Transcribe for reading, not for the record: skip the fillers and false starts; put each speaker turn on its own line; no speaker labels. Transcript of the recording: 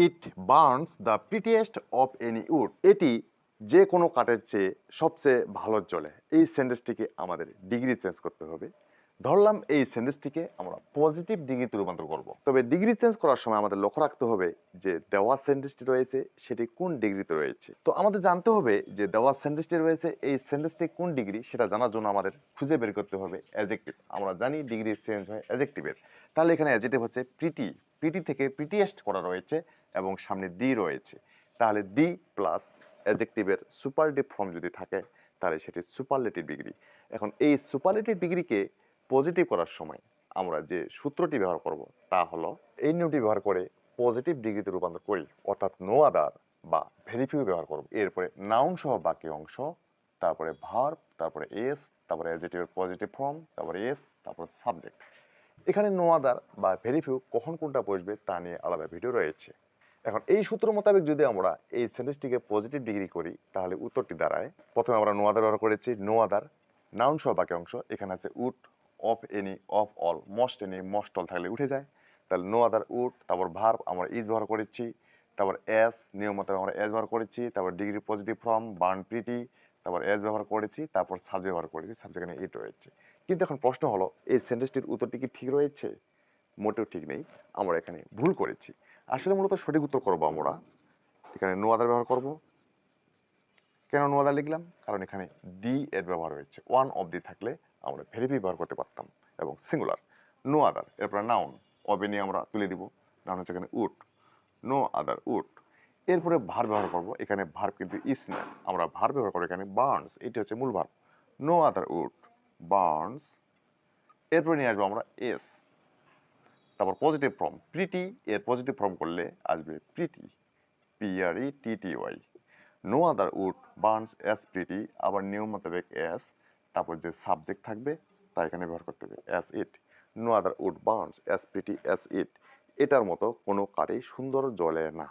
It burns the prettiest of any wood. এটি যে কোনো কাঠের চেয়ে সবচেয়ে ভালো জ্বলে। এই সেন্টেন্সটিকে আমাদের ডিগ্রি চেঞ্জ করতে হবে। ধরলাম এই সেন্টেন্সটিকে আমরা পজিটিভ ডিগ্রিতে রূপান্তর করব। তবে ডিগ্রি চেঞ্জ করার সময় আমাদের লক্ষ্য রাখতে হবে যে দেওয়া সেন্টেন্সটি রয়েছে সেটি কোন ডিগ্রিতে রয়েছে। তো আমাদের জানতে হবে যে দেওয়া সেন্টেন্সটি রয়েছে এই সেন্টেন্সটি কোন ডিগ্রি সেটা জানার জন্য আমাদের খুঁজে বের করতে হবে অ্যাডজেক্টিভ। আমরা জানি ডিগ্রি চেঞ্জ হয় অ্যাডজেক্টিভের। তাহলে এখানে অ্যাডজেক্টিভ হচ্ছে প্রিটি। প্রিটি থেকে প্রিটিয়েস্ট করা রয়েছে এবং সামনে দি রয়েছে। তাহলে দি প্লাস অ্যাডজেক্টিভের সুপারলেটিভ ফর্ম যদি থাকে তাহলে সেটি সুপারলেটিভ ডিগ্রি। এখন এই সুপারলেটিভ ডিগ্রিকে পজিটিভ করার সময় আমরা যে সূত্রটি ব্যবহার করব তা হলো এই নিয়মটি ব্যবহার করে পজিটিভ ডিগ্রিতে রূপান্তর করি, অর্থাৎ নো আদার বা ভেরি ফিউ ব্যবহার করব। এরপরে নাউন সহ বাকি অংশ, তারপরে ভার্ব, তারপরে এস, তারপরে অ্যাডজেক্টিভের পজিটিভ ফর্ম, তারপরে এস, তারপরে সাবজেক্ট। এখানে নো আদার বা ভেরি ফিউ কখন কোনটা বসবে তা নিয়ে আলাদা ভিডিও রয়েছে। এখন এই সূত্র মোতাবেক যদি আমরা এই সেন্টেন্সটিকে পজিটিভ ডিগ্রি করি তাহলে উত্তরটি দাঁড়ায়, প্রথমে আমরা নো আদার ব্যবহার করেছি, নো আদার নাউন সহ বাকি অংশ, এখানে আছে wood, of any, of all, most any, most all থাকলে উঠে যায়, তাহলে নো আদার উড, তারপর ভার্ব আমরা ইজ ব্যবহার করেছি, তারপর এস নিয়ম মোতাবেক আমরা এস ব্যবহার করেছি, তারপর degree positive form burn pretty, তারপর এস ব্যবহার করেছি, তারপর সাবজেক্ট ব্যবহার করেছি, সাবজেক্ট এখানে ইট রয়েছে। কিন্তু এখন প্রশ্ন হলো এই সেন্টেন্সটির উত্তরটি কি ঠিক রয়েছে? মোটেও ঠিক নেই, আমরা এখানে ভুল করেছি। আসলে মূলত সঠিক উত্তর করবো আমরা এখানে নো আদার ব্যবহার করব। কেন নো আদার লিখলাম? কারণ এখানে দি এর ব্যবহার হয়েছে। ওয়ান অফ দি থাকলে আমরা ভেরি ফিউ ব্যবহার করতে পারতাম এবং সিঙ্গুলার। নো আদার, এরপর নাউন অবে নিয়ে আমরা তুলে দিব, নাউন হচ্ছে এখানে উড, নো আদার উড। এরপরে ভার্ব ব্যবহার করব, এখানে ভার্ব কিন্তু ইস না, আমরা ভার্ব ব্যবহার করবো এখানে বার্নস, এটি হচ্ছে মূল verb, no other wood burns. এরপরে নিয়ে আসবো আমরা এস, তারপর পজিটিভ ফর্ম প্রিটি, এর পজিটিভ ফর্ম করলে আসবে pretty, PRETTY। No other wood burns as pretty, আবার নিয়ম মোতাবেক অ্যাজ, তারপর যে সাবজেক্ট থাকবে তা এখানে ব্যবহার করতে হবে as it. No other wood burns as pretty as it. এটার মতো কোনো কাঠই সুন্দর জ্বলে না।